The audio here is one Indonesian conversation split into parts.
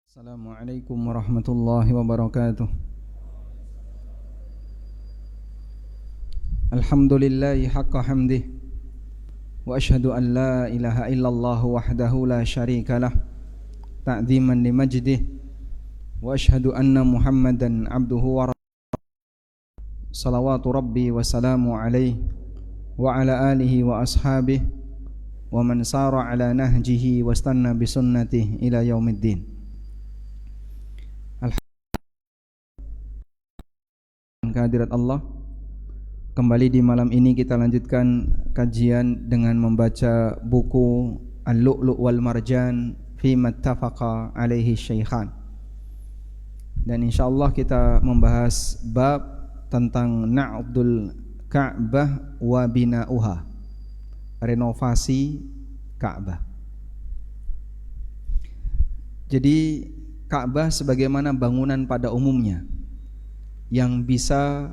Assalamualaikum warahmatullahi wabarakatuh. Alhamdulillahi haqqa hamdih wa ashhadu an la ilaha illallah wahdahu la syarika lah ta'ziman li majdih wa ashhadu anna Muhammadan abduhu wa salawatu rabbi wa salamu alaihi wa ala alihi wa ashabihi wa man sara ala nahjihi wa istanna bi sunnatihi ila yaumiddin. Kehadirat Allah, kembali di malam ini kita lanjutkan kajian dengan membaca buku Al-Lu'lu' wal Marjan fi mattafaqa alaihi syaikhan. Dan insyaallah kita membahas bab tentang na'udul Ka'bah wa bina'uha, renovasi Ka'bah. Jadi Ka'bah sebagaimana bangunan pada umumnya yang bisa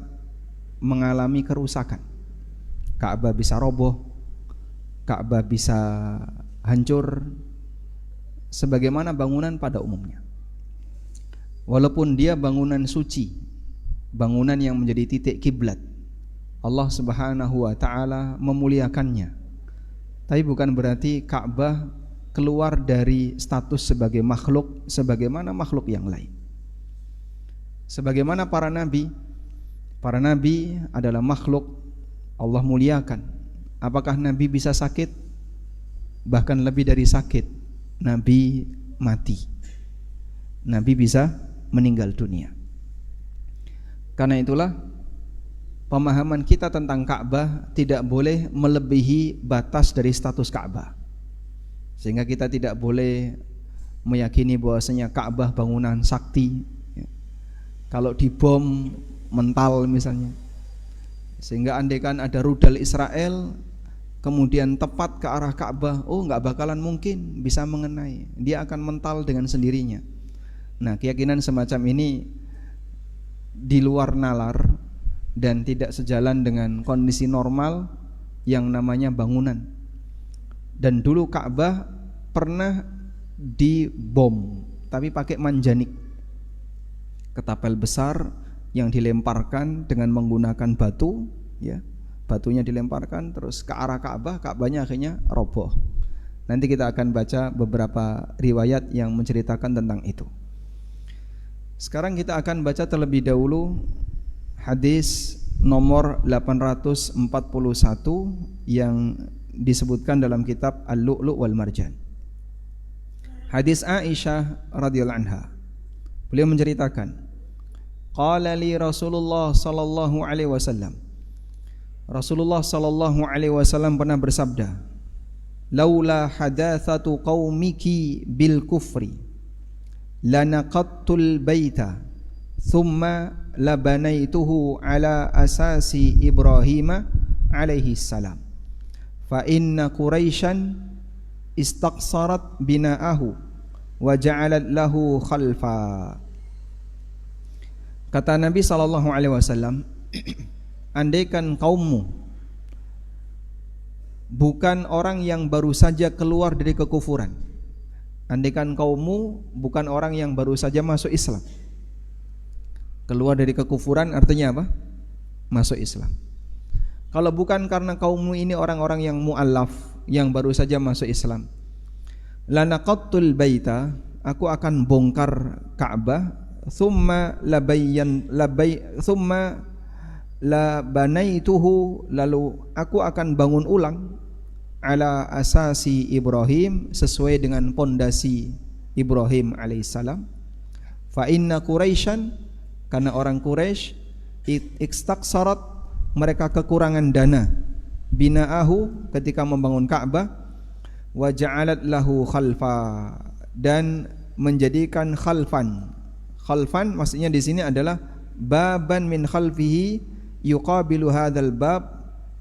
mengalami kerusakan. Ka'bah bisa roboh, Ka'bah bisa hancur sebagaimana bangunan pada umumnya. Walaupun dia bangunan suci, bangunan yang menjadi titik kiblat, Allah Subhanahu wa taala memuliakannya. Tapi bukan berarti Ka'bah keluar dari status sebagai makhluk sebagaimana makhluk yang lain. Sebagaimana para nabi adalah makhluk Allah muliakan. Apakah nabi bisa sakit? Bahkan lebih dari sakit, nabi mati. Nabi bisa meninggal dunia. Karena itulah pemahaman kita tentang Ka'bah tidak boleh melebihi batas dari status Ka'bah. Sehingga kita tidak boleh meyakini bahwasanya Ka'bah bangunan sakti. Kalau dibom mental misalnya, sehingga andaikan ada rudal Israel kemudian tepat ke arah Ka'bah, nggak bakalan mungkin bisa mengenai, dia akan mental dengan sendirinya. Nah, keyakinan semacam ini di luar nalar dan tidak sejalan dengan kondisi normal yang namanya bangunan. Dan dulu Ka'bah pernah dibom, tapi pakai manjanik, ketapel besar yang dilemparkan dengan menggunakan batu, ya. Batunya dilemparkan terus ke arah Ka'bah, Ka'bahnya akhirnya roboh. Nanti kita akan baca beberapa riwayat yang menceritakan tentang itu. Sekarang kita akan baca terlebih dahulu hadis nomor 841 yang disebutkan dalam kitab Al-Lu'lu' wal Marjan. Hadis Aisyah radhiyallahu anha. Beliau menceritakan, qala li Rasulullah sallallahu alaihi wasallam. Rasulullah sallallahu alaihi wasallam pernah bersabda, laula hadatsatu qaumiki bil kufri lanaqattul baita thumma labanaituhu ala asasi Ibrahim alaihi salam fa inna quraisyan istaqsarat bina'ahu wa ja'alat lahu khalfa. Kata Nabi sallallahu alaihi wasallam, andaikan kaummu bukan orang yang baru saja keluar dari kekufuran, andaikan kaummu bukan orang yang baru saja masuk Islam. Keluar dari kekufuran artinya apa? Masuk Islam. Kalau bukan karena kaummu ini orang-orang yang mu'allaf, yang baru saja masuk Islam, lanaqattul baita, aku akan bongkar Ka'bah, thumma labanaituhu, lalu aku akan bangun ulang ala asasi Ibrahim, sesuai dengan pondasi Ibrahim alaihissalam. Fa inna Quraisyan, karena orang Quraisy ikstaqsarat, mereka kekurangan dana, bina'ahu, ketika membangun Ka'bah, wa ja'alat lahu khalfa, dan menjadikan khalfan. Khalfan maksudnya di sini adalah baban min khalfihi yuqabilu hadzal bab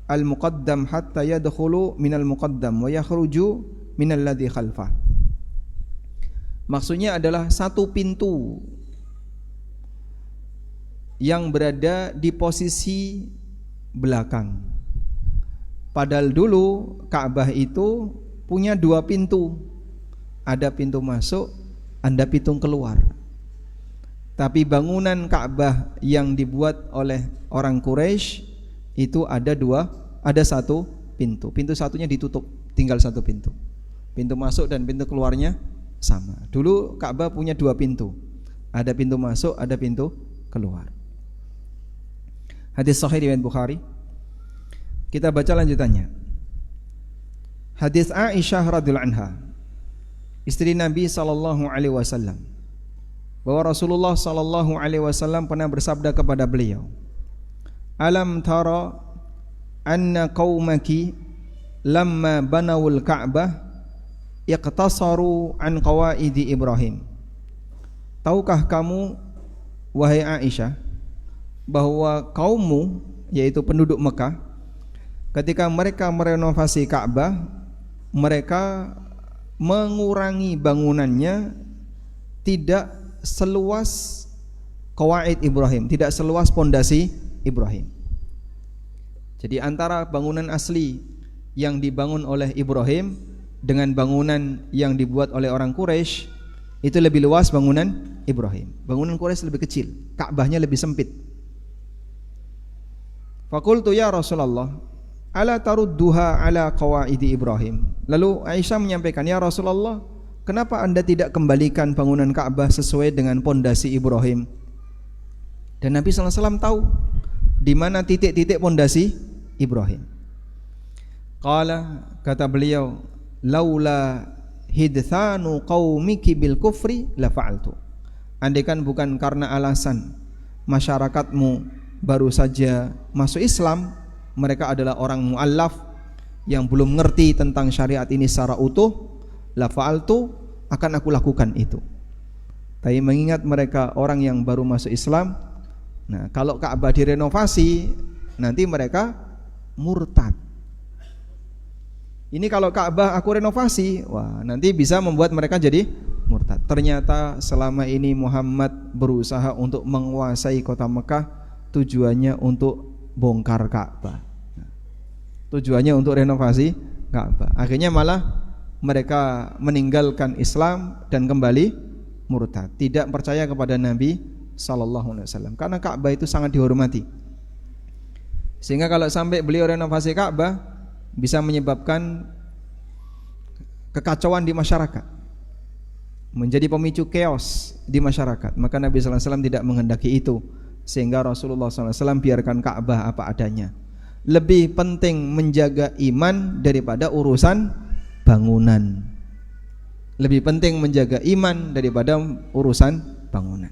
al-muqaddam hatta yadkhulu minal muqaddam wa yakhruju minal ladzi khalfah. Maksudnya adalah satu pintu yang berada di posisi belakang. Padahal dulu Ka'bah itu punya dua pintu. Ada pintu masuk, Anda pitung keluar. Tapi bangunan Ka'bah yang dibuat oleh orang Quraisy itu ada satu pintu. Pintu satunya ditutup, tinggal satu pintu. Pintu masuk dan pintu keluarnya sama. Dulu Ka'bah punya dua pintu. Ada pintu masuk, ada pintu keluar. Hadis sahih riwayat Bukhari. Kita baca lanjutannya. Hadis Aisyah radhiyallahu anha, istri Nabi sallallahu alaihi wasallam, bahwa Rasulullah sallallahu alaihi wasallam pernah bersabda kepada beliau, "Alam tara anna qaumaki lamma banawul Ka'bah iqtasaru an qawaidi Ibrahim." Tahukah kamu, wahai Aisyah, bahwa kaummu, yaitu penduduk Mekah, ketika mereka merenovasi Ka'bah, mereka mengurangi bangunannya tidak seluas qawaid Ibrahim, tidak seluas pondasi Ibrahim. Jadi antara bangunan asli yang dibangun oleh Ibrahim dengan bangunan yang dibuat oleh orang Quraisy, itu lebih luas bangunan Ibrahim. Bangunan Quraisy lebih kecil, Ka'bahnya lebih sempit. Faqultu ya Rasulullah, ala tarudduha ala qawaidi Ibrahim. Lalu Aisyah menyampaikan, ya Rasulullah, kenapa Anda tidak kembalikan bangunan Ka'bah sesuai dengan pondasi Ibrahim? Dan Nabi SAW tahu di mana titik-titik pondasi Ibrahim. Qala, kata beliau, laula hidthanu qaumiki bil kufri la fa'altu. Andaikan bukan karena alasan masyarakatmu baru saja masuk Islam, mereka adalah orang mu'allaf yang belum ngerti tentang syariat ini secara utuh, la fa'altu, akan aku lakukan itu. Tapi mengingat mereka orang yang baru masuk Islam, nah kalau Ka'bah direnovasi nanti mereka murtad. Ini kalau Ka'bah aku renovasi, wah nanti bisa membuat mereka jadi murtad. Ternyata selama ini Muhammad berusaha untuk menguasai kota Mekah, tujuannya untuk bongkar Ka'bah. Tujuannya untuk renovasi Ka'bah. Akhirnya malah mereka meninggalkan Islam dan kembali murtad, tidak percaya kepada Nabi sallallahu alaihi wasallam. Karena Ka'bah itu sangat dihormati. Sehingga kalau sampai beliau renovasi Ka'bah bisa menyebabkan kekacauan di masyarakat, menjadi pemicu chaos di masyarakat. Maka Nabi sallallahu alaihi wasallam tidak menghendaki itu, sehingga Rasulullah sallallahu alaihi wasallam biarkan Ka'bah apa adanya. Lebih penting menjaga iman daripada urusan bangunan. Lebih penting menjaga iman daripada urusan bangunan.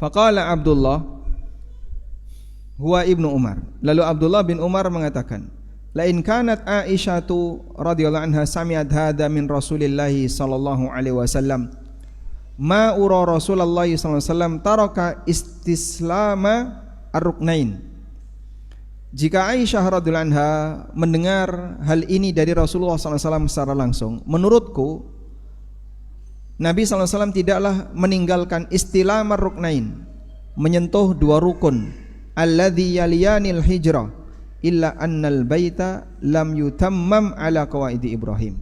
Faqala Abdullah huwa ibnu Umar. Lalu Abdullah bin Umar mengatakan, la in kanat Aisyatu radhiyallahu anha sami'at hadza min Rasulillah sallallahu alaihi wasallam ma ura Rasulullah sallallahu alaihi wasallam taraka istislama ar-ruknain. Jika Aisyah radhiyallahu anha mendengar hal ini dari Rasulullah sallallahu alaihi wasallam secara langsung, menurutku Nabi sallallahu alaihi wasallam tidaklah meninggalkan istilamar ruknain, menyentuh dua rukun, alladzi yaliyanil hijrah, illa annal baita lam yutammam ala qawaidi Ibrahim.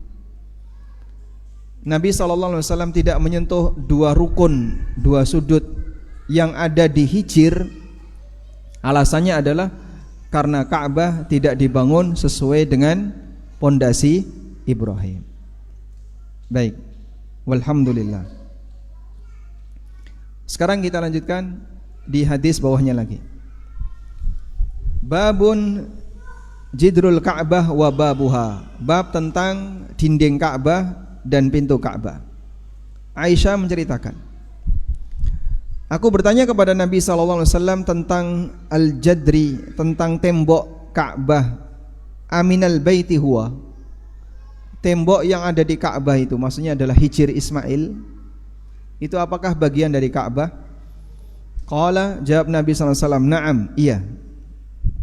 Nabi sallallahu alaihi wasallam tidak menyentuh dua rukun, dua sudut yang ada di Hijr. Alasannya adalah karena Ka'bah tidak dibangun sesuai dengan pondasi Ibrahim. Baik, walhamdulillah. Sekarang kita lanjutkan di hadis bawahnya lagi. Babun jidrul Ka'bah wa babuha. Bab tentang dinding Ka'bah dan pintu Ka'bah. Aisyah menceritakan, aku bertanya kepada Nabi SAW tentang al-jadri, tentang tembok Ka'bah. Aminal baiti huwa, tembok yang ada di Ka'bah itu, maksudnya adalah Hijr Ismail, itu apakah bagian dari Ka'bah? Qala, jawab Nabi SAW, na'am, iya.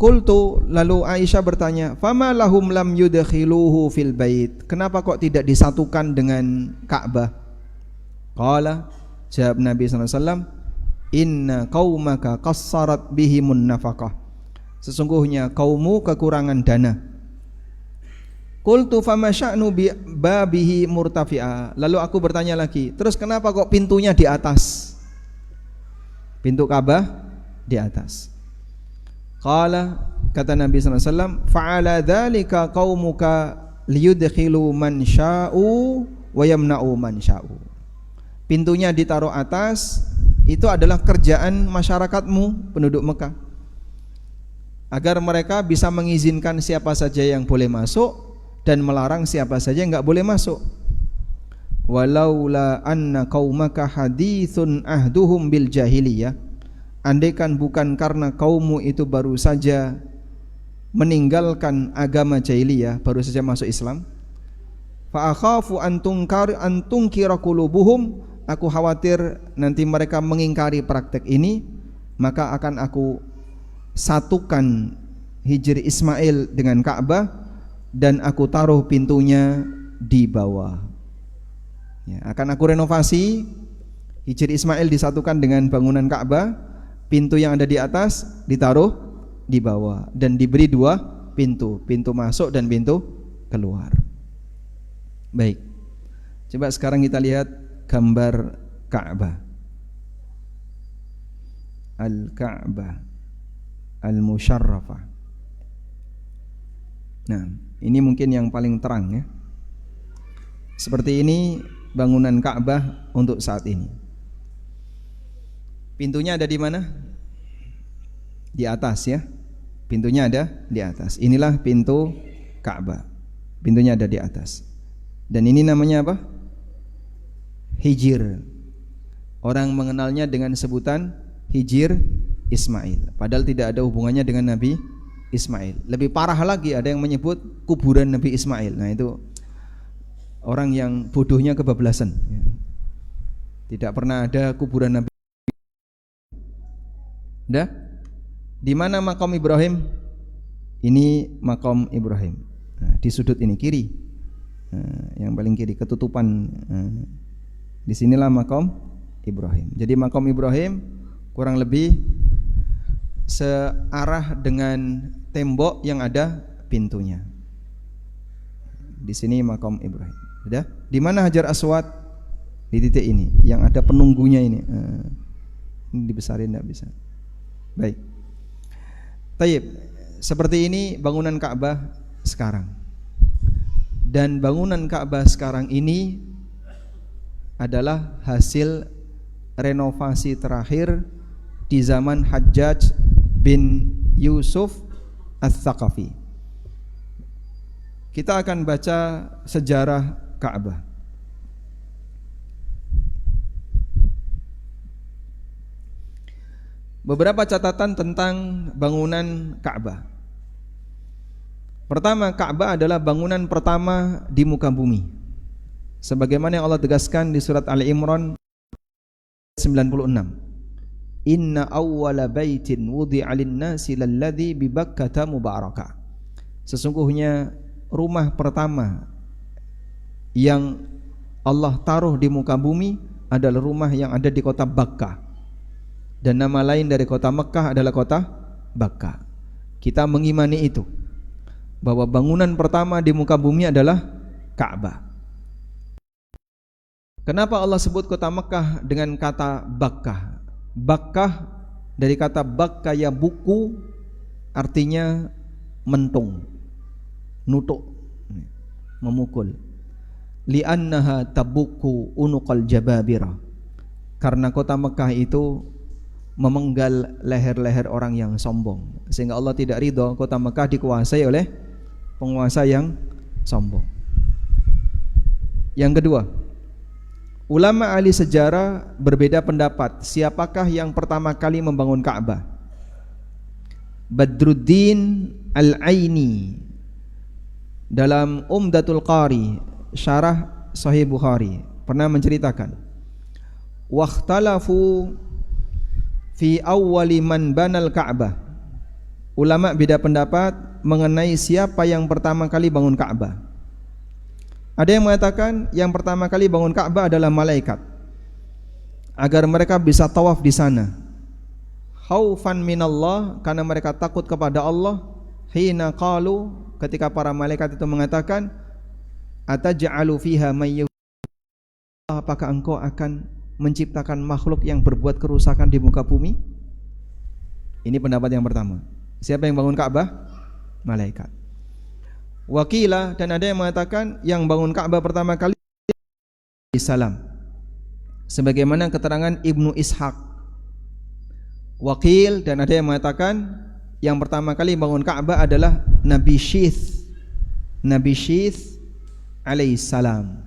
Qultu, lalu Aisyah bertanya, fama lahum lam yudkhiluhu fil bait, kenapa kok tidak disatukan dengan Ka'bah? Qala, jawab Nabi SAW, inna qaumaka qassarat bihimun nafaqah, sesungguhnya kaummu kekurangan dana. Qultu fama sya'nu babihi murtafi'a. Lalu aku bertanya lagi, terus kenapa kok pintunya di atas? Pintu Ka'bah di atas. Qala, kata Nabi sallallahu alaihi wasallam, fa'ala dzalika qaumuka liyudkhilu man sya'u wa yamna'u man sya'u. Pintunya ditaruh atas, itu adalah kerjaan masyarakatmu, penduduk Mekah, agar mereka bisa mengizinkan siapa saja yang boleh masuk dan melarang siapa saja yang enggak boleh masuk. Walaula anna qaumaka haditsun ahduhum bil jahiliyah, andaikan bukan karena kaummu itu baru saja meninggalkan agama jahiliyah, baru saja masuk Islam, fa akhafu an tunkira qulubuhum, aku khawatir nanti mereka mengingkari praktek ini, maka akan aku satukan Hijri Ismail dengan Ka'bah dan aku taruh pintunya di bawah. Ya, akan aku renovasi, Hijri Ismail disatukan dengan bangunan Ka'bah, pintu yang ada di atas ditaruh di bawah dan diberi dua pintu, pintu masuk dan pintu keluar. Baik, coba sekarang kita lihat gambar Ka'bah. Al-Ka'bah Al-Musyarrafah. Nah, ini mungkin yang paling terang ya. Seperti ini bangunan Ka'bah untuk saat ini. Pintunya ada di mana? Di atas ya. Pintunya ada di atas. Inilah pintu Ka'bah. Pintunya ada di atas. Dan ini namanya apa? Hijir. Orang mengenalnya dengan sebutan Hijir Ismail. Padahal tidak ada hubungannya dengan Nabi Ismail. Lebih parah lagi, ada yang menyebut kuburan Nabi Ismail. Nah itu orang yang bodohnya kebablasan. Tidak pernah ada kuburan Nabi. Dah? Di mana makam Ibrahim? Ini makam Ibrahim. Nah, di sudut ini kiri. Nah, yang paling kiri ketutupan. Nah, disinilah makam Ibrahim. Jadi makam Ibrahim kurang lebih searah dengan tembok yang ada pintunya. Di sini makam Ibrahim. Sudah? Di mana Hajar Aswad? Di titik ini, yang ada penunggunya ini. Ini dibesarin enggak bisa. Baik. Tayyib. Seperti ini bangunan Ka'bah sekarang. Dan bangunan Ka'bah sekarang ini adalah hasil renovasi terakhir di zaman Hajjaj bin Yusuf Ats-Tsaqafi. Kita akan baca sejarah Ka'bah. Beberapa catatan tentang bangunan Ka'bah. Pertama, Ka'bah adalah bangunan pertama di muka bumi. Sebagaimana yang Allah tegaskan di surat Ali Imran 96. Inna awwala baitin wudi'a lin-nasi lalladzi bi Bakkah mubarakah. Sesungguhnya rumah pertama yang Allah taruh di muka bumi adalah rumah yang ada di kota Bakkah. Dan nama lain dari kota Mekah adalah kota Bakkah. Kita mengimani itu, bahwa bangunan pertama di muka bumi adalah Ka'bah. Kenapa Allah sebut kota Mekah dengan kata Bakkah? Bakkah dari kata bakka ya buku, artinya mentung, nutuk, memukul. Li'annaha tabuku unuqal jababira, karena kota Mekah itu memenggal leher-leher orang yang sombong, sehingga Allah tidak ridho kota Mekah dikuasai oleh penguasa yang sombong. Yang kedua, ulama ahli sejarah berbeda pendapat siapakah yang pertama kali membangun Ka'bah. Badruddin Al-Aini dalam Umdatul Qari, syarah Sahih Bukhari, pernah menceritakan, wakhtalafu fi awwali man banal Ka'bah. Ulama beda pendapat mengenai siapa yang pertama kali bangun Ka'bah. Ada yang mengatakan yang pertama kali bangun Ka'bah adalah malaikat, agar mereka bisa tawaf di sana. Khaufan minallah, karena mereka takut kepada Allah. hina qalu, ketika para malaikat itu mengatakan, ataj'alu fiha may, apakah engkau akan menciptakan makhluk yang berbuat kerusakan di muka bumi? Ini pendapat yang pertama. Siapa yang bangun Ka'bah? Malaikat. Wakila, dan ada yang mengatakan yang bangun Ka'bah pertama kali salam, sebagaimana keterangan Ibnu Ishaq. Wakil, dan ada yang mengatakan yang pertama kali bangun Ka'bah adalah Nabi Syith alaihissalam.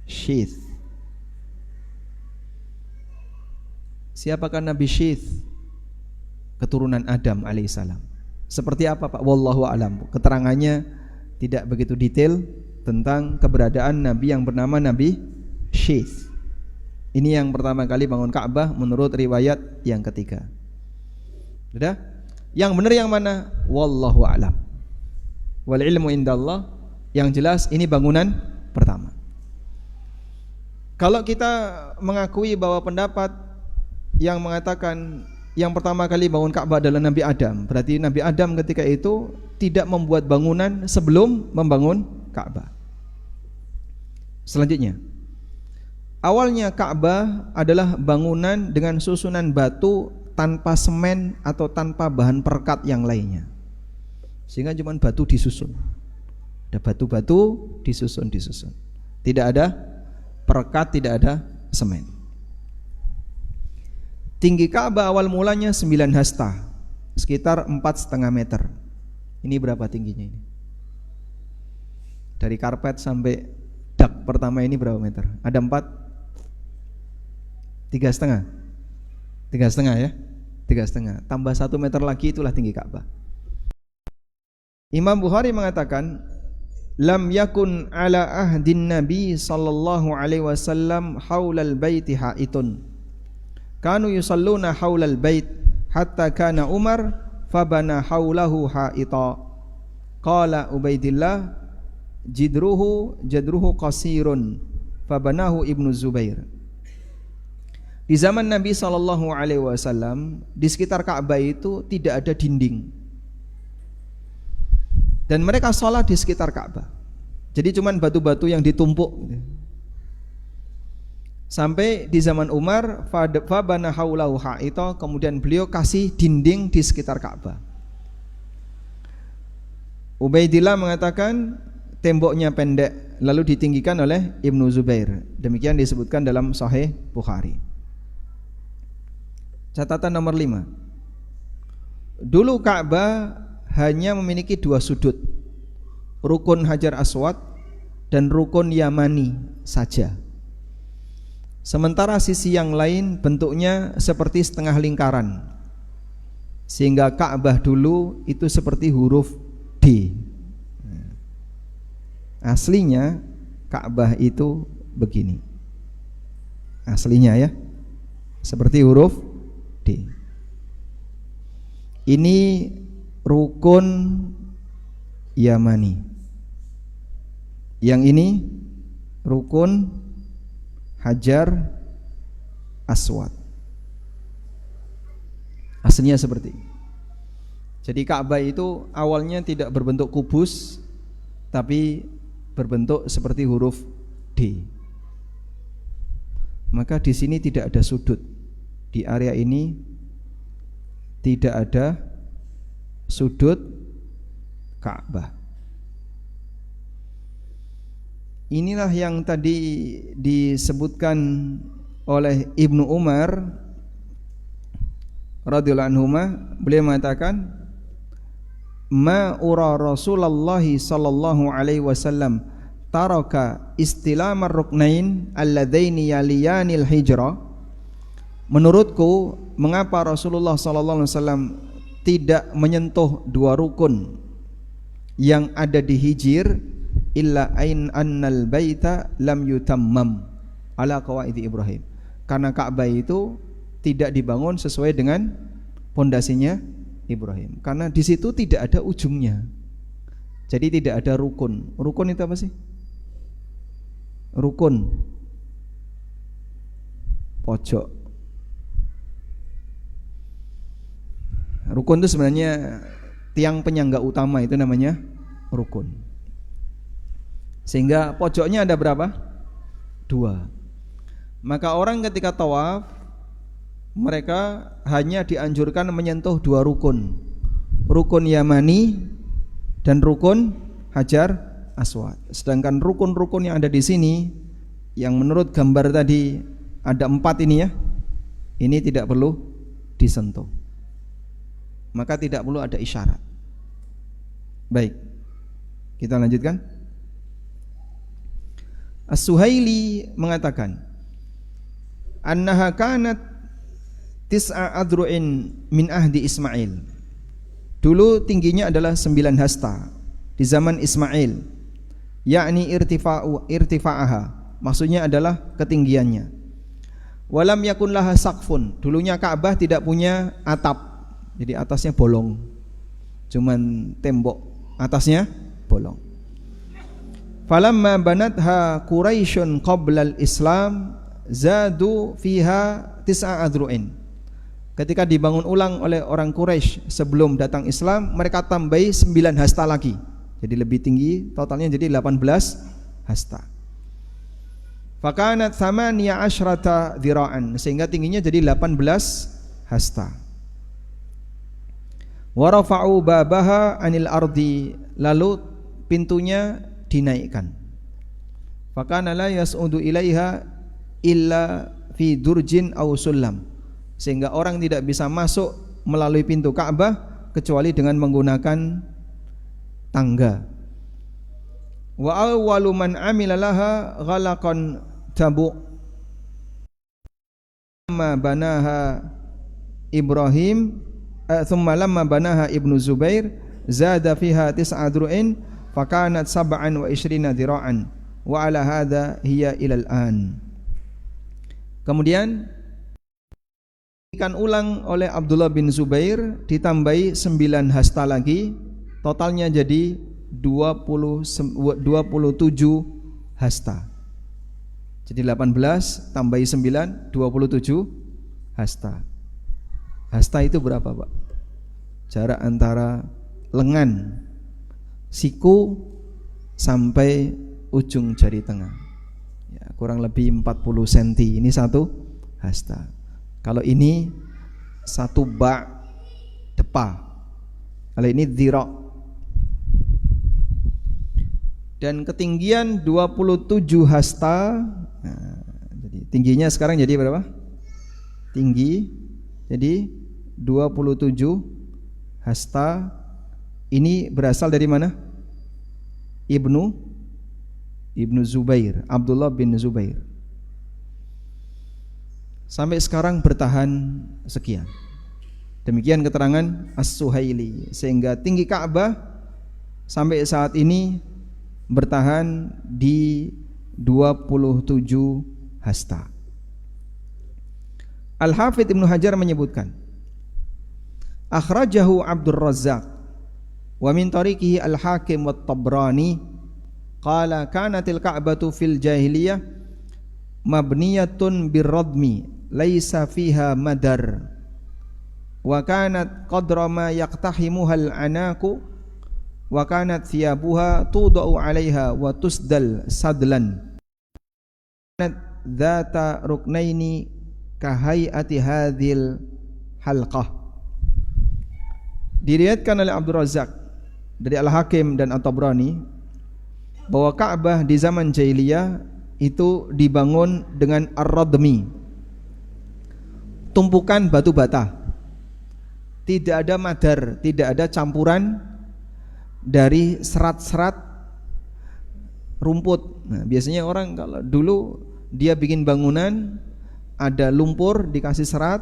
Syith. Siapakah Nabi Syith? Keturunan Adam alaihissalam. Seperti apa Pak? Wallahu a'lam. Keterangannya tidak begitu detail tentang keberadaan Nabi yang bernama Nabi Syith. Ini yang pertama kali bangun Ka'bah menurut riwayat yang ketiga. Sudah? Yang benar yang mana? Wallahu a'lam. Wal ilmu indallah. Yang jelas ini bangunan pertama. Kalau kita mengakui bahwa pendapat yang mengatakan yang pertama kali bangun Ka'bah adalah Nabi Adam, berarti Nabi Adam ketika itu tidak membuat bangunan sebelum membangun Ka'bah. Selanjutnya, awalnya Ka'bah adalah bangunan dengan susunan batu tanpa semen atau tanpa bahan perekat yang lainnya, sehingga cuma batu disusun. Ada batu-batu disusun. Tidak ada perekat, tidak ada semen. Tinggi Ka'bah awal mulanya 9 hasta, sekitar 4,5 meter. Ini berapa tingginya ini? Dari karpet sampai dak pertama ini berapa meter? Ada 3,5 ya? 3,5. Tambah 1 meter lagi, itulah tinggi Ka'bah. Imam Bukhari mengatakan, lam yakun ala ahdin Nabi sallallahu alaihi wasallam haulal baiti haitun. Kanu yusalluna haulal bait hatta kana Umar fabana haulahu haita. Qala Ubaidillah jadruhu qasirun fabanahu Ibnu Zubair. Di zaman Nabi sallallahu alaihi wasallam di sekitar Ka'bah itu tidak ada dinding. Dan mereka sholat di sekitar Ka'bah. Jadi cuman batu-batu yang ditumpuk. Sampai di zaman Umar, fabana haulahu ha'ita, kemudian beliau kasih dinding di sekitar Ka'bah. Ubaidillah mengatakan temboknya pendek, lalu ditinggikan oleh Ibnu Zubair. Demikian disebutkan dalam Sahih Bukhari. Catatan nomor 5. Dulu Ka'bah hanya memiliki 2 sudut, rukun Hajar Aswad dan rukun Yamani saja. Sementara sisi yang lain bentuknya seperti setengah lingkaran, sehingga Ka'bah dulu itu seperti huruf D. Aslinya Ka'bah itu begini. Aslinya ya, seperti huruf D. Ini rukun Yamani. Yang ini rukun Hajar Aswad. Aslinya seperti ini. Jadi Ka'bah itu awalnya tidak berbentuk kubus, tapi berbentuk seperti huruf D. Maka di sini tidak ada sudut. Di area ini tidak ada sudut Ka'bah. Inilah yang tadi disebutkan oleh Ibnu Umar radhiyallahu anhuma. Beliau mengatakan, ma ura Rasulullah sallallahu alaihi wasallam taraka istilamar ruknain alladzaini yaliyanil hijra. Menurutku, mengapa Rasulullah sallallahu alaihi wasallam tidak menyentuh 2 rukun yang ada di Hijr, illa ain annal baita lam yutammam ala qawaidi Ibrahim. Karena Ka'bah itu tidak dibangun sesuai dengan pondasinya Ibrahim. Karena di situ tidak ada ujungnya. Jadi tidak ada rukun. Rukun itu apa sih? Rukun pojok. Rukun itu sebenarnya tiang penyangga utama, itu namanya rukun. Sehingga pojoknya ada berapa? 2. Maka orang ketika tawaf, mereka hanya dianjurkan menyentuh 2 rukun. Rukun Yamani dan rukun Hajar Aswad. Sedangkan rukun-rukun yang ada di sini, yang menurut gambar tadi ada 4 ini ya, ini tidak perlu disentuh. Maka tidak perlu ada isyarat. Baik, kita lanjutkan. As-Suhaili mengatakan, annaha kanat tis'a adru'in min ahdi Ismail. Dulu tingginya adalah 9 hasta di zaman Ismail, yakni irtifa'aha, maksudnya adalah ketinggiannya. Walam yakun laha saqfun, dulunya Ka'bah tidak punya atap, jadi atasnya bolong, cuman tembok, atasnya bolong. Falamma banatha Quraisyun qablal Islam zadu fiha tis'a adru'in. Ketika dibangun ulang oleh orang Quraisy sebelum datang Islam, mereka tambahi 9 hasta lagi. Jadi lebih tinggi, totalnya jadi 18 hasta. Fakanat thamaniya asyrata dhira'an, sehingga tingginya jadi 18 hasta. Wa rafa'u babaha anil ardi, lalu pintunya dinaikkan. Fakana la yas'udu ilaiha illa fi durjin aw sullam, sehingga orang tidak bisa masuk melalui pintu Ka'bah kecuali dengan menggunakan tangga. Wa awwalu man amila laha ghalaqan tabu' lamma banaha Ibrahim thumma lamma banaha Ibnu Zubair zada fiha tis'a adru'in fakanat 27 dhira'an wa ala hadha hiya ilal an. Kemudian dikan ulang oleh Abdullah bin Zubair, ditambahi 9 hasta lagi, totalnya jadi 27 hasta. Jadi 18 tambahi 9, 27 hasta. Hasta itu berapa, Pak? Jarak antara lengan siku sampai ujung jari tengah, ya, kurang lebih 40 cm. Ini 1 hasta. Kalau ini 1 ba' depa, kalau ini dhira'. Dan ketinggian 27 hasta. Nah, jadi tingginya sekarang jadi berapa? Tinggi jadi 27 hasta. Ini berasal dari mana? Ibnu Zubair, Abdullah bin Zubair. Sampai sekarang bertahan sekian. Demikian keterangan As-Suhaili, sehingga tinggi Ka'bah sampai saat ini bertahan di 27 hasta. Al-Hafidz Ibnu Hajar menyebutkan, akhrajahu Abdur Razzaq wa min tariqihi Al-Hakim wa Tabrani qala kanatil Ka'batu fil jahiliyah mabniyatun birradmi laisa fiha madar wa kanat qadra ma yaqtahimuha al-anaku wa kanat thiyabuha tudau 'alaiha wa tusdal sadlan kanat dzata ruknaini kahayati hadhil halqah. Diriwayatkan oleh Abdul Razzaq dari Al-Hakim dan At-Tabrani bahwa Ka'bah di zaman jahiliyah itu dibangun dengan ar-radmi, tumpukan batu bata. Tidak ada madar, tidak ada campuran dari serat-serat rumput. Nah, biasanya orang kalau dulu dia bikin bangunan, ada lumpur dikasih serat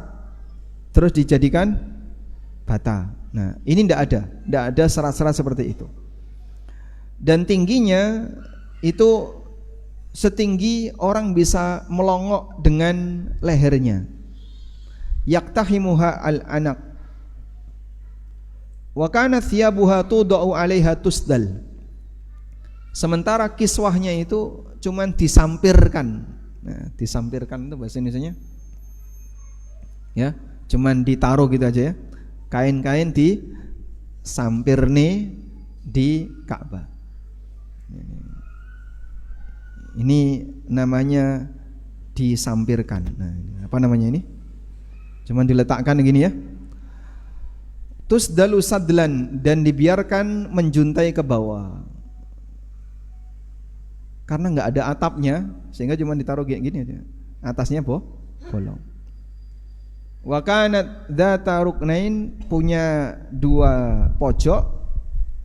terus dijadikan bata. Nah, ini tidak ada serat-serat seperti itu. Dan tingginya itu setinggi orang bisa melongok dengan lehernya. Yaktahimuha al-anak. Wa kanat thiyabuha tudau 'alaiha tusdal. Sementara kiswahnya itu cuman disampirkan. Nah, disampirkan itu bahasa Indonesianya. Ya, cuman ditaruh gitu aja ya. kain-kain di sampirne di Ka'bah. Ini namanya disampirkan. Nah, apa namanya ini? Cuman diletakkan begini ya. Tusdalu sadlan, dan dibiarkan menjuntai ke bawah. Karena nggak ada atapnya, sehingga cuma ditaruh kayak gini aja. Atasnya bolong. Wa kanat dzata ruknain, punya dua pojok,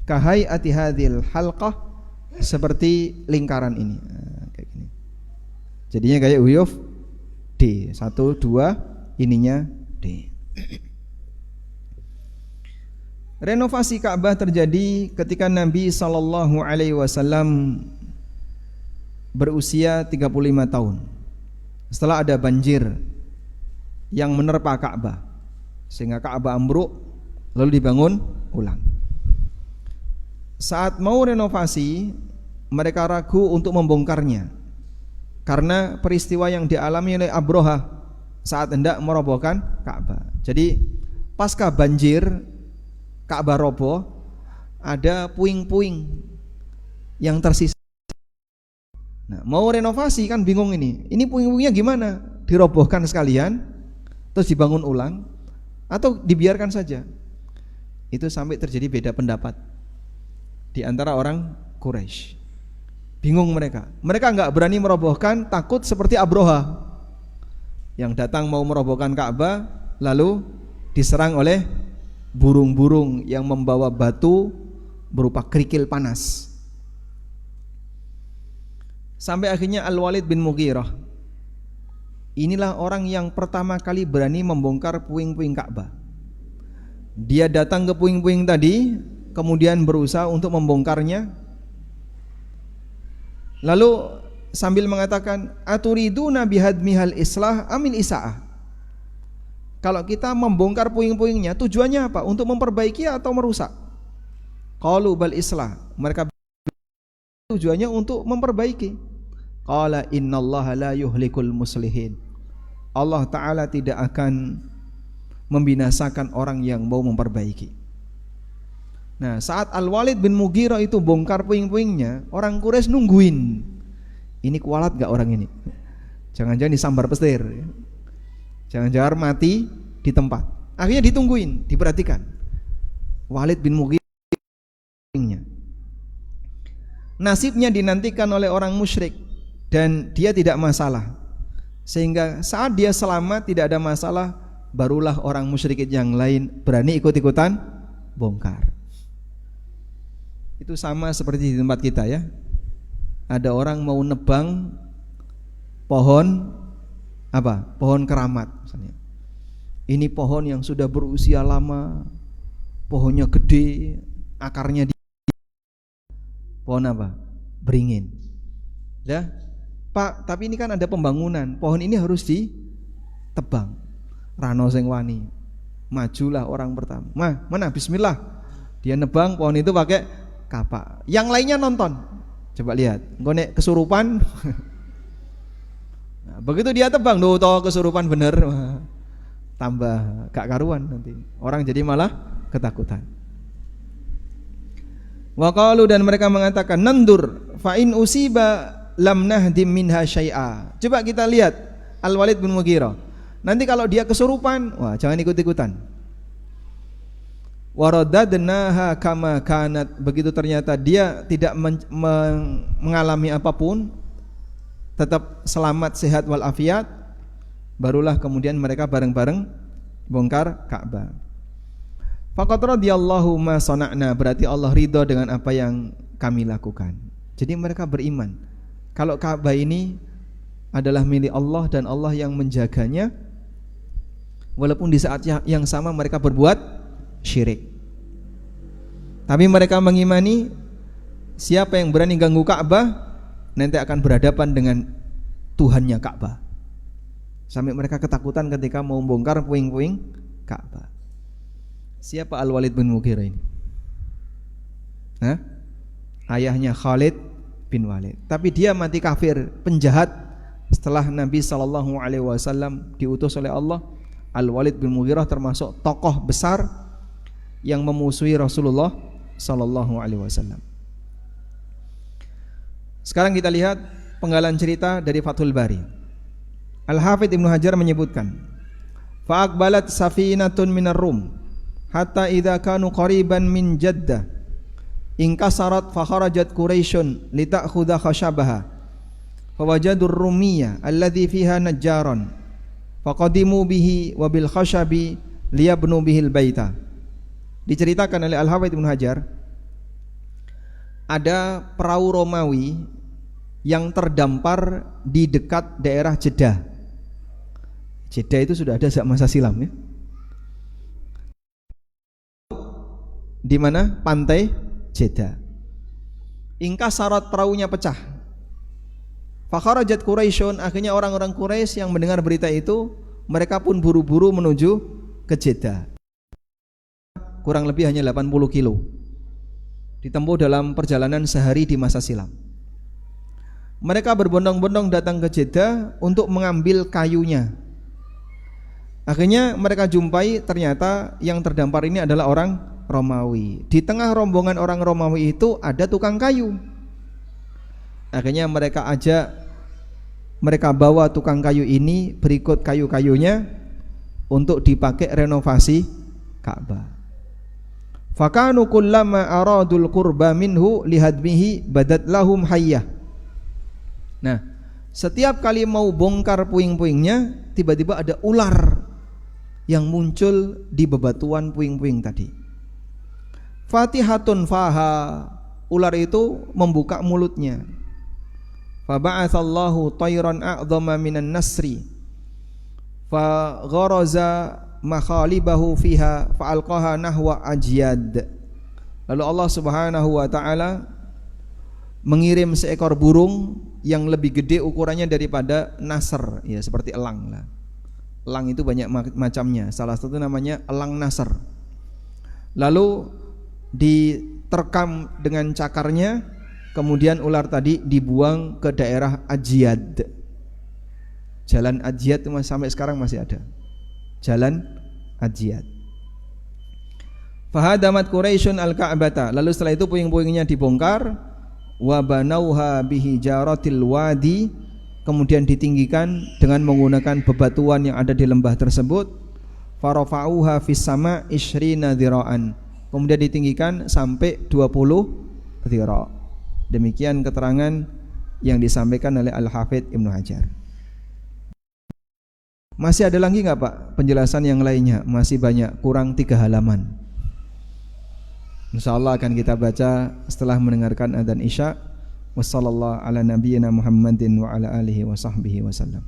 kahayati hadhil halqah, seperti lingkaran ini. Nah, kayak gini. Jadinya kayak huruf D, 1 2, ininya D. Renovasi Ka'bah terjadi ketika Nabi SAW berusia 35 tahun. Setelah ada banjir yang menerpa Ka'bah, sehingga Ka'bah ambruk, lalu dibangun ulang. Saat mau renovasi, mereka ragu untuk membongkarnya karena peristiwa yang dialami oleh Abraha saat hendak merobohkan Ka'bah. Jadi pasca banjir Ka'bah roboh, ada puing-puing yang tersisa. Nah, mau renovasi kan bingung ini. Ini puing-puingnya gimana? Dirobohkan sekalian, terus dibangun ulang, atau dibiarkan saja? Itu sampai terjadi beda pendapat di antara orang Quraisy. Bingung mereka. Mereka nggak berani merobohkan, takut seperti Abraha yang datang mau merobohkan Ka'bah, lalu diserang oleh burung-burung yang membawa batu berupa kerikil panas. Sampai akhirnya Al-Walid bin Mughirah, inilah orang yang pertama kali berani membongkar puing-puing Ka'bah. Dia datang ke puing-puing tadi, kemudian berusaha untuk membongkarnya. Lalu sambil mengatakan, aturiduna bihadmihal islah amin isa'ah. Kalau kita membongkar puing-puingnya, tujuannya apa? Untuk memperbaiki atau merusak? Qalu bal islah. Mereka tujuannya untuk memperbaiki. Qala innallaha la yuhlikul muslihin. Allah Ta'ala tidak akan membinasakan orang yang mau memperbaiki. Nah, saat Al-Walid bin Mughirah itu bongkar puing-puingnya, orang Quraisy nungguin. Ini kualat gak orang ini? Jangan-jangan disambar petir, jangan-jangan mati di tempat. Akhirnya ditungguin, diperhatikan. Walid bin Mughirah, nasibnya dinantikan oleh orang musyrik, dan dia tidak masalah. Sehingga saat dia selamat, tidak ada masalah, barulah orang musyrik yang lain berani ikut-ikutan bongkar. Itu sama seperti di tempat kita ya. Ada orang mau nebang pohon apa? Pohon keramat misalnya. Ini pohon yang sudah berusia lama, pohonnya gede, akarnya di pohon apa? Beringin. Ya, Pak, tapi ini kan ada pembangunan, pohon ini harus ditebang. Rano sing wani, majulah orang pertama. Mana bismillah. Dia nebang pohon itu pakai kapak. Yang lainnya nonton. Coba lihat, engko nek kesurupan. Nah, begitu dia tebang, toh kesurupan bener. Tambah gak karuan nanti. Orang jadi malah ketakutan. Wa qalu, dan mereka mengatakan, nandur fa in usiba lam nahdim minha syai'a. Coba kita lihat Al-Walid bin Mughirah. Nanti kalau dia kesurupan, wah jangan ikut-ikutan. Waradadnaha kama kanat. Begitu ternyata dia tidak mengalami apapun, tetap selamat sehat walafiat, barulah kemudian mereka bareng-bareng bongkar Ka'bah. Faqad radiyallahu ma sana'na, berarti Allah ridha dengan apa yang kami lakukan. Jadi mereka beriman kalau Ka'bah ini adalah milik Allah dan Allah yang menjaganya, walaupun di saat yang sama mereka berbuat syirik. Tapi mereka mengimani siapa yang berani ganggu Ka'bah nanti akan berhadapan dengan Tuhannya Ka'bah. Sampai mereka ketakutan ketika mau bongkar puing-puing Ka'bah. Siapa Al-Walid bin Mughirah ini? Hah? Ayahnya Khalid bin Walid. Tapi dia mati kafir, penjahat. Setelah Nabi SAW diutus oleh Allah, Al-Walid bin Mughirah termasuk tokoh besar yang memusuhi Rasulullah sallallahu alaihi wasallam. Sekarang kita lihat penggalan cerita dari Fathul Bari. Al-Hafidz Ibnu Hajar menyebutkan, fa'aqbalat safinatun minar Rum hatta idza kanu qariban min Jaddah inkasarat fa kharajat Quraisyun lita'khudha khashabaha fawajadur rumiyya alladhi fiha najjaran faqadimu bihi wa bil khashabi liyabnu bihil baita. Diceritakan oleh Al-Hafidz Ibnu Hajar, ada perahu Romawi yang terdampar di dekat daerah Jeddah. Jeddah itu sudah ada sejak masa silam ya. Di mana? Pantai Jeddah. Ingkasarat, perahunya pecah. Fakharajat Quraisyun, akhirnya orang-orang Quraisy yang mendengar berita itu, mereka pun buru-buru menuju ke Jeddah. Kurang lebih hanya 80 kilo. Ditempuh dalam perjalanan sehari di masa silam. Mereka berbondong-bondong datang ke Jeddah untuk mengambil kayunya. Akhirnya mereka jumpai, ternyata yang terdampar ini adalah orang Romawi. Di tengah rombongan orang Romawi itu ada tukang kayu. Akhirnya mereka bawa tukang kayu ini berikut kayu-kayunya untuk dipakai renovasi Ka'bah. Fakanu kullama aradul qurba minhu lihadmihi badat lahum hayyah. Nah, setiap kali mau bongkar puing-puingnya, tiba-tiba ada ular yang muncul di bebatuan puing-puing tadi. Fatihatun faha, ular itu membuka mulutnya. Fa ba'atsallahu tayran a'dhama minan nasri fa gharaza makhalibahu fiha fa'alqaha nahwa ajyad. Lalu Allah Subhanahu wa taala mengirim seekor burung yang lebih gede ukurannya daripada nasr, ya seperti elang lah. Elang itu banyak macamnya, salah satu namanya elang nasr. Lalu diterkam dengan cakarnya, kemudian ular tadi dibuang ke daerah Ajyad. Jalan Ajyad itu sampai sekarang masih ada. Jalan Ajyad. Fahadamat Quraisyun al-Ka'bata. Lalu setelah itu puing-puingnya dibongkar, wa banauha bihijaratil wadi, kemudian ditinggikan dengan menggunakan bebatuan yang ada di lembah tersebut. Farafa'uha fis sama' 20 dhira'an. Kemudian ditinggikan sampai 20 dhira'. Demikian keterangan yang disampaikan oleh Al-Hafidz Ibnu Hajar. Masih ada lagi enggak Pak penjelasan yang lainnya? Masih banyak, kurang 3 halaman. Insyaallah akan kita baca setelah mendengarkan adzan Isya. Wassallallahu ala nabiyyina Muhammadin wa ala alihi wa sahbihi wasallam.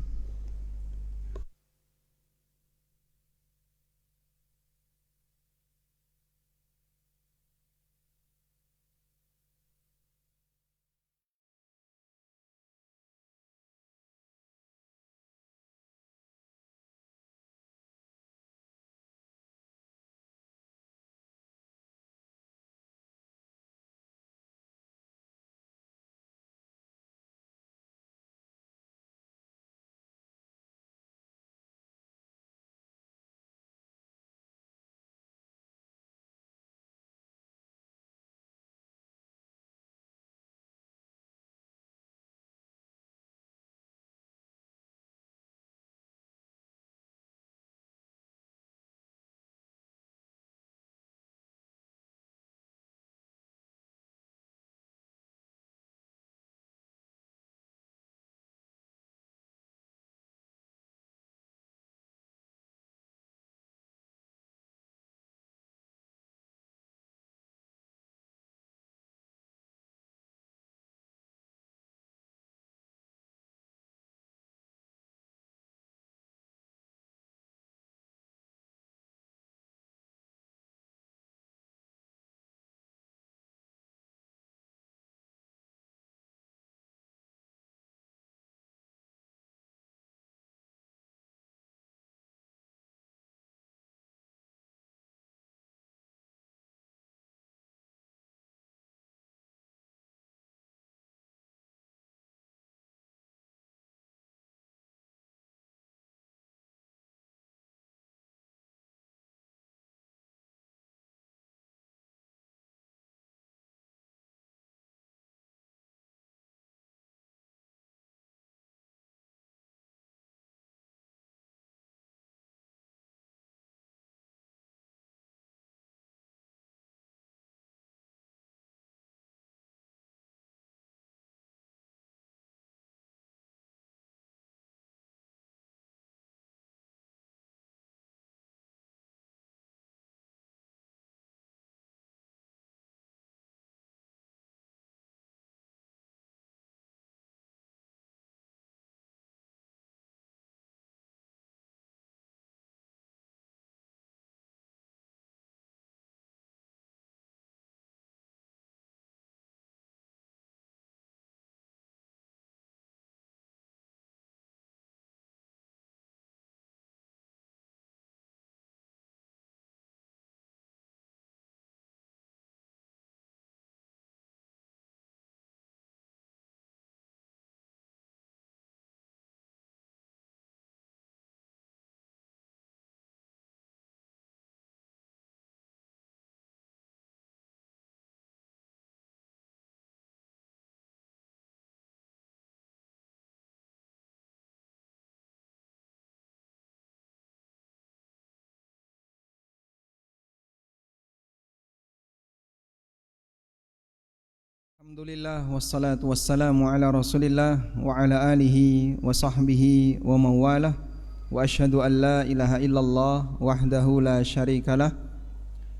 Alhamdulillah wassalatu wassalamu ala Rasulillah wa ala alihi wa sahbihi wa mawalah wa ashhadu an la ilaha illallah wahdahu la syarikalah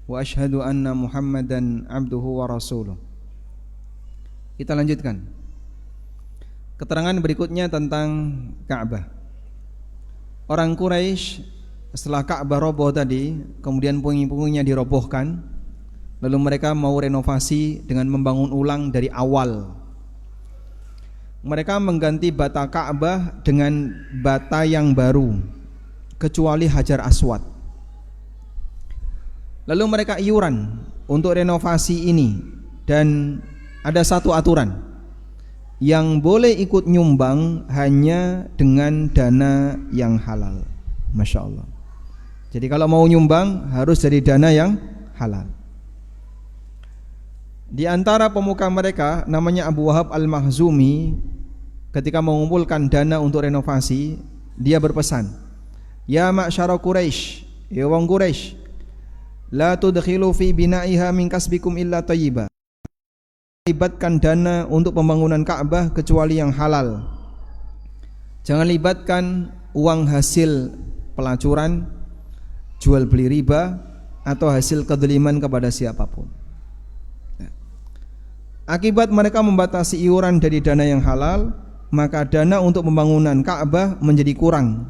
wa ashhadu anna Muhammadan abduhu wa rasuluh. Kita lanjutkan keterangan berikutnya tentang Ka'bah. Orang Quraisy setelah Ka'bah roboh tadi, kemudian puing-puingnya dirobohkan, lalu mereka mau renovasi dengan membangun ulang dari awal. Mereka mengganti bata Ka'bah dengan bata yang baru, kecuali Hajar Aswad. Lalu mereka iuran untuk renovasi ini, dan ada satu aturan, yang boleh ikut nyumbang hanya dengan dana yang halal. Masya Allah. Jadi kalau mau nyumbang harus dari dana yang halal. Di antara pemuka mereka namanya Abu Wahab Al-Mahzumi, ketika mengumpulkan dana untuk renovasi, dia berpesan, "Ya ma'syara Quraisy, ya wong Quraisy, la tudkhilu fi bina'iha min kasbikum illa thayyiba." Libatkan dana untuk pembangunan Ka'bah kecuali yang halal. Jangan libatkan uang hasil pelacuran, jual beli riba, atau hasil kedzaliman kepada siapapun. Akibat mereka membatasi iuran dari dana yang halal, maka dana untuk pembangunan Ka'bah menjadi kurang.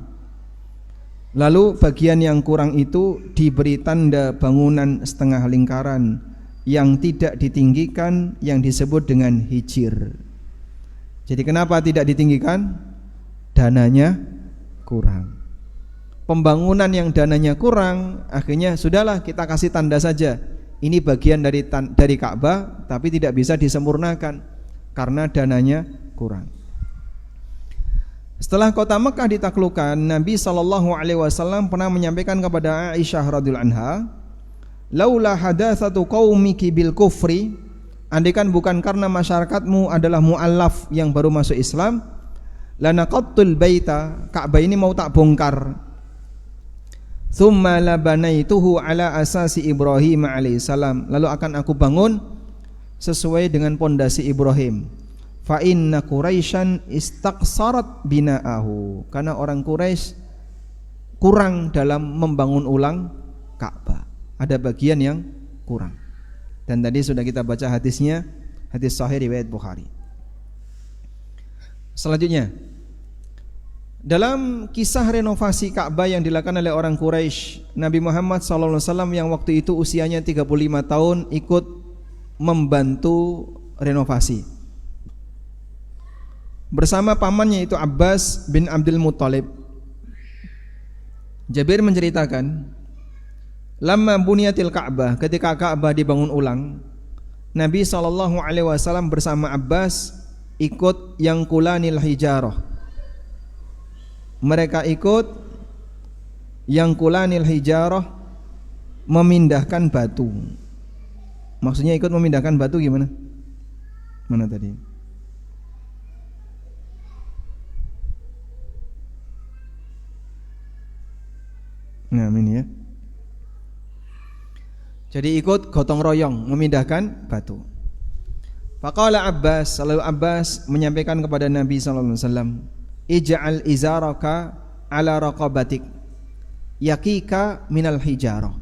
Lalu bagian yang kurang itu diberi tanda bangunan setengah lingkaran yang tidak ditinggikan, yang disebut dengan hijir. Jadi kenapa tidak ditinggikan? Dananya kurang. Pembangunan yang dananya kurang, akhirnya sudahlah kita kasih tanda saja. Ini bagian dari Ka'bah, tapi tidak bisa disempurnakan karena dananya kurang. Setelah kota Mekah ditaklukkan, Nabi SAW pernah menyampaikan kepada Aisyah radhiyallahu anha, "Laula hadatsatu qaumiki bil kufri," andaikan bukan karena masyarakatmu adalah mu'allaf yang baru masuk Islam, lanaqattul baita, Ka'bah ini mau tak bongkar. Tsumma labanaituhu ala asasi Ibrahim alaihissalam, lalu akan aku bangun sesuai dengan pondasi Ibrahim. Fa inna Quraisyan istaqsarat bina'ahu, karena orang Quraisy kurang dalam membangun ulang Ka'bah. Ada bagian yang kurang. Dan tadi sudah kita baca hadisnya, hadis sahih riwayat Bukhari. Selanjutnya, dalam kisah renovasi Ka'bah yang dilakukan oleh orang Quraisy, Nabi Muhammad SAW yang waktu itu usianya 35 tahun ikut membantu renovasi bersama pamannya itu Abbas bin Abdul Muttalib. Jabir menceritakan, lamma buniyatil Ka'bah, ketika Ka'bah dibangun ulang, Nabi SAW bersama Abbas ikut yang kulanil hijarah. Mereka ikut yang kulanil hijarah, memindahkan batu. Maksudnya ikut memindahkan batu gimana? Mana tadi? Nah ini ya. Jadi ikut gotong royong memindahkan batu. Faqala Abbas, lalu Abbas menyampaikan kepada Nabi SAW, ij'al izaraka ala raqabatik yakika minal hijarah.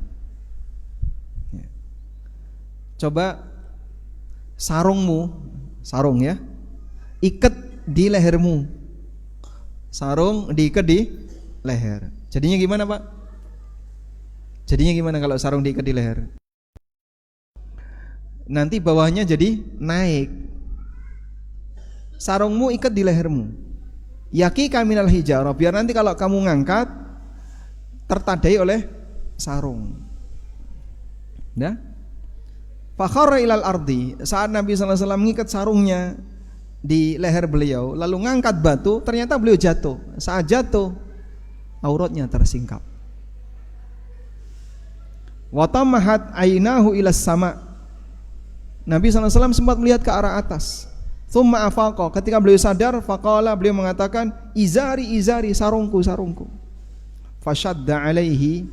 Coba sarungmu, sarung ya, ikat di lehermu. Sarung diikat di leher. Jadinya gimana Pak? Jadinya gimana kalau sarung diikat di leher? Nanti bawahnya jadi naik. Sarungmu ikat di lehermu, yakika minal hijarah, biar nanti kalau kamu ngangkat tertadai oleh sarung. Ya. Fakhara ilal ardi, saat Nabi SAW mengikat sarungnya di leher beliau, lalu ngangkat batu, ternyata beliau jatuh. Saat jatuh, auratnya tersingkap. Wa tamahat ainahu ilas sama, Nabi SAW sempat melihat ke arah atas. Tsumma afaqa, ketika beliau sadar, faqala, beliau mengatakan, izari izari, sarungku sarungku. Fashadda alaihi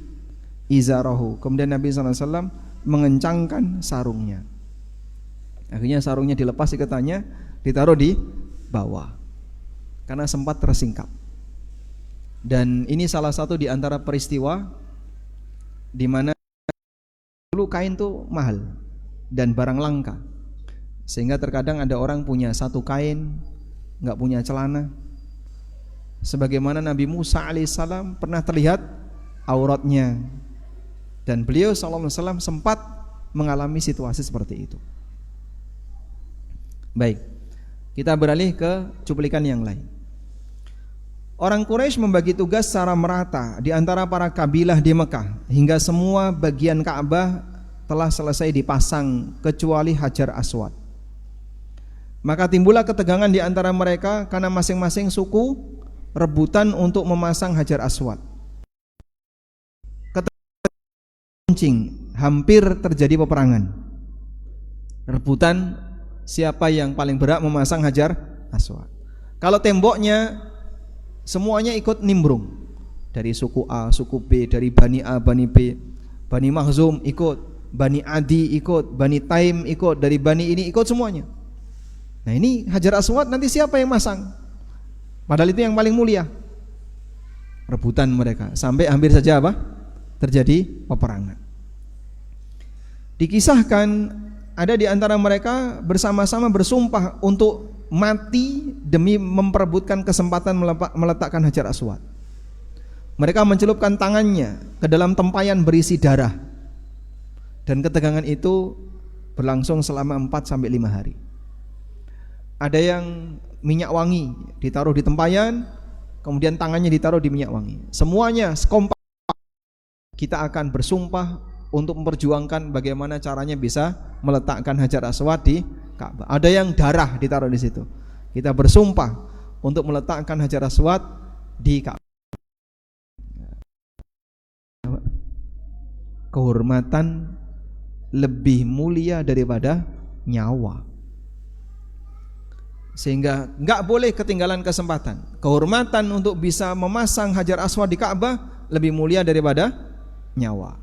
izarahu, kemudian Nabi SAW mengencangkan sarungnya. Akhirnya sarungnya dilepas, ikatannya ditaruh di bawah karena sempat tersingkap. Dan ini salah satu di antara peristiwa di mana dulu kain tuh mahal dan barang langka, sehingga terkadang ada orang punya satu kain, nggak punya celana. Sebagaimana Nabi Musa alaihissalam pernah terlihat auratnya, dan beliau sallallahu alaihi wasallam sempat mengalami situasi seperti itu. Baik, kita beralih ke cuplikan yang lain. Orang Quraisy membagi tugas secara merata di antara para kabilah di Mekah hingga semua bagian Ka'bah telah selesai dipasang kecuali Hajar Aswad. Maka timbullah ketegangan di antara mereka karena masing-masing suku rebutan untuk memasang Hajar Aswad. Hampir terjadi peperangan. Rebutan siapa yang paling berhak memasang Hajar Aswad. Kalau temboknya semuanya ikut nimbrung, dari suku A, suku B, dari Bani A, Bani B, Bani Makhzum ikut, Bani Adi ikut, Bani Taim ikut, dari Bani ini ikut semuanya. Nah ini Hajar Aswad nanti siapa yang masang? Padahal itu yang paling mulia. Rebutan mereka sampai hampir saja apa? Terjadi peperangan. Dikisahkan ada di antara mereka bersama-sama bersumpah untuk mati demi memperebutkan kesempatan meletakkan Hajar Aswad. Mereka mencelupkan tangannya ke dalam tempayan berisi darah, dan ketegangan itu berlangsung selama 4-5 hari. Ada yang minyak wangi ditaruh di tempayan, kemudian tangannya ditaruh di minyak wangi. Semuanya sekompak, kita akan bersumpah untuk memperjuangkan bagaimana caranya bisa meletakkan Hajar Aswad di Ka'bah. Ada yang darah ditaruh di situ. Kita bersumpah untuk meletakkan Hajar Aswad di Ka'bah. Kehormatan lebih mulia daripada nyawa, sehingga enggak boleh ketinggalan kesempatan. Kehormatan untuk bisa memasang Hajar Aswad di Ka'bah lebih mulia daripada nyawa.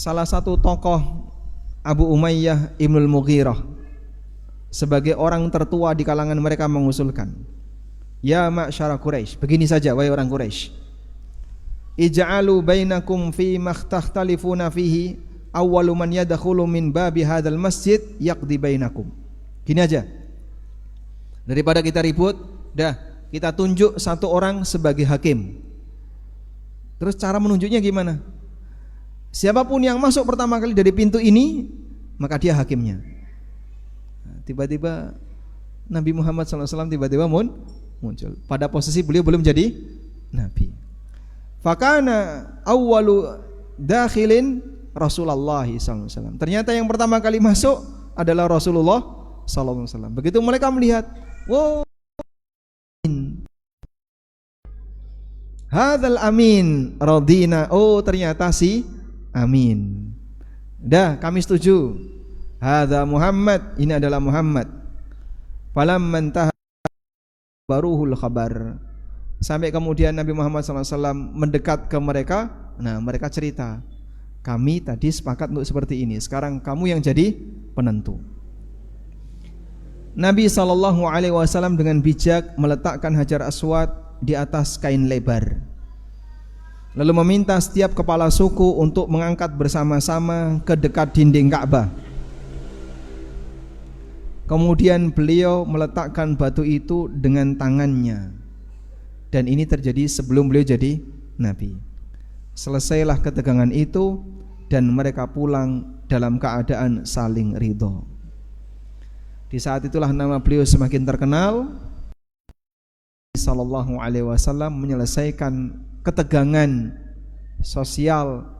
Salah satu tokoh Abu Umayyah Ibnul Mughirah sebagai orang tertua di kalangan mereka mengusulkan, ya ma'syara Quraisy, begini saja wahai orang Quraisy, ij'alu bainakum fi makhtalifuna fihi awwalu man yadkhulu min babi hadzal masjid yaqdi bainakum. Gini aja, daripada kita ribut, dah kita tunjuk satu orang sebagai hakim. Terus cara menunjuknya gimana? Siapapun yang masuk pertama kali dari pintu ini, maka dia hakimnya. Tiba-tiba Nabi Muhammad SAW tiba-tiba muncul. Pada posisi beliau belum jadi Nabi. Fakana awwalu dakhilin Rasulullah SAW. Ternyata yang pertama kali masuk adalah Rasulullah SAW. Begitu mereka melihat, wow, hadzal amin radina. Oh ternyata si Amin. Dah kami setuju. Hadza Muhammad, ini adalah Muhammad. Falamman taha baruhul khabar. Sampai kemudian Nabi Muhammad SAW mendekat ke mereka. Nah mereka cerita, kami tadi sepakat untuk seperti ini, sekarang kamu yang jadi penentu. Nabi SAW dengan bijak meletakkan Hajar Aswad di atas kain lebar, lalu meminta setiap kepala suku untuk mengangkat bersama-sama ke dekat dinding Ka'bah. Kemudian beliau meletakkan batu itu dengan tangannya, dan ini terjadi sebelum beliau jadi Nabi. Selesailah ketegangan itu dan mereka pulang dalam keadaan saling ridho. Di saat itulah nama beliau semakin terkenal. Sallallahu alaihi wasallam menyelesaikan ketegangan sosial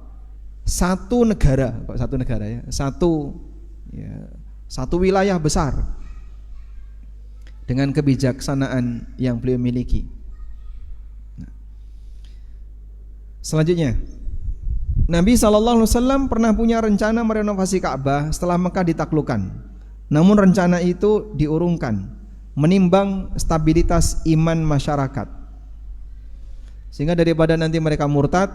satu negara, kok satu negara ya, satu wilayah besar dengan kebijaksanaan yang beliau miliki. Selanjutnya, Nabi SAW pernah punya rencana merenovasi Ka'bah setelah Mekah ditaklukkan. Namun rencana itu diurungkan menimbang stabilitas iman masyarakat. Sehingga daripada nanti mereka murtad,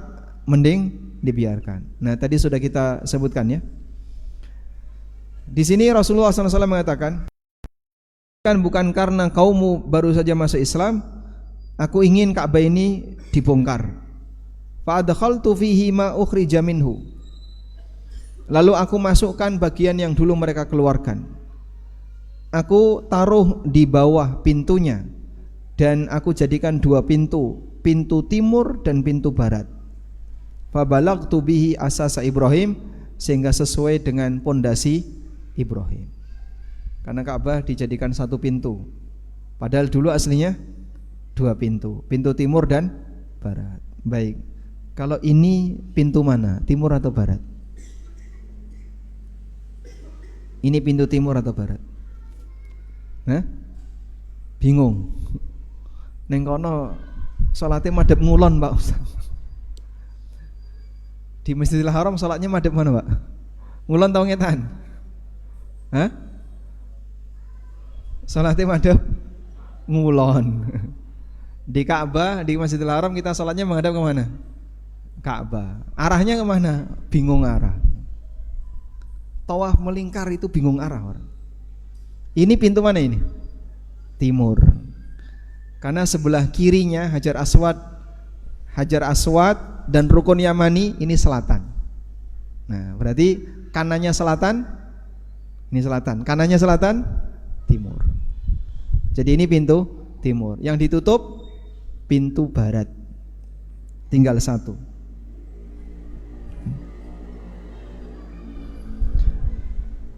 mending dibiarkan. Nah tadi sudah kita sebutkan ya, Di sini Rasulullah SAW mengatakan, bukan karena kaummu baru saja masuk Islam, aku ingin Ka'bah ini dibongkar. Fa adkhaltu fihi ma ukhrija minhu. Lalu aku masukkan bagian yang dulu mereka keluarkan. Aku taruh di bawah pintunya dan aku jadikan dua pintu, pintu timur dan pintu barat. Fa balagtu bihi asasa Ibrahim, sehingga sesuai dengan pondasi Ibrahim. Karena Ka'bah dijadikan satu pintu, padahal dulu aslinya dua pintu, pintu timur dan barat. Baik, kalau ini pintu mana? Timur atau barat? Ini pintu timur atau barat? Hah? Bingung. Neng kono salatnya madhep ngulon, Pak Ustaz. Di Masjidil Haram salatnya madhep mana, Pak? Ngulon tau ngetan? Hah? Salatnya madhep ngulon. Di Ka'bah, di Masjidil Haram kita salatnya menghadap ke mana? Ka'bah. Arahnya kemana? Bingung arah. Tawaf melingkar itu bingung arah orang. Ini pintu mana ini? Timur. Karena sebelah kirinya Hajar Aswad dan Rukun Yamani ini selatan. Nah, berarti kanannya selatan, ini selatan. Kanannya selatan, timur. Jadi ini pintu timur. Yang ditutup pintu barat. Tinggal satu.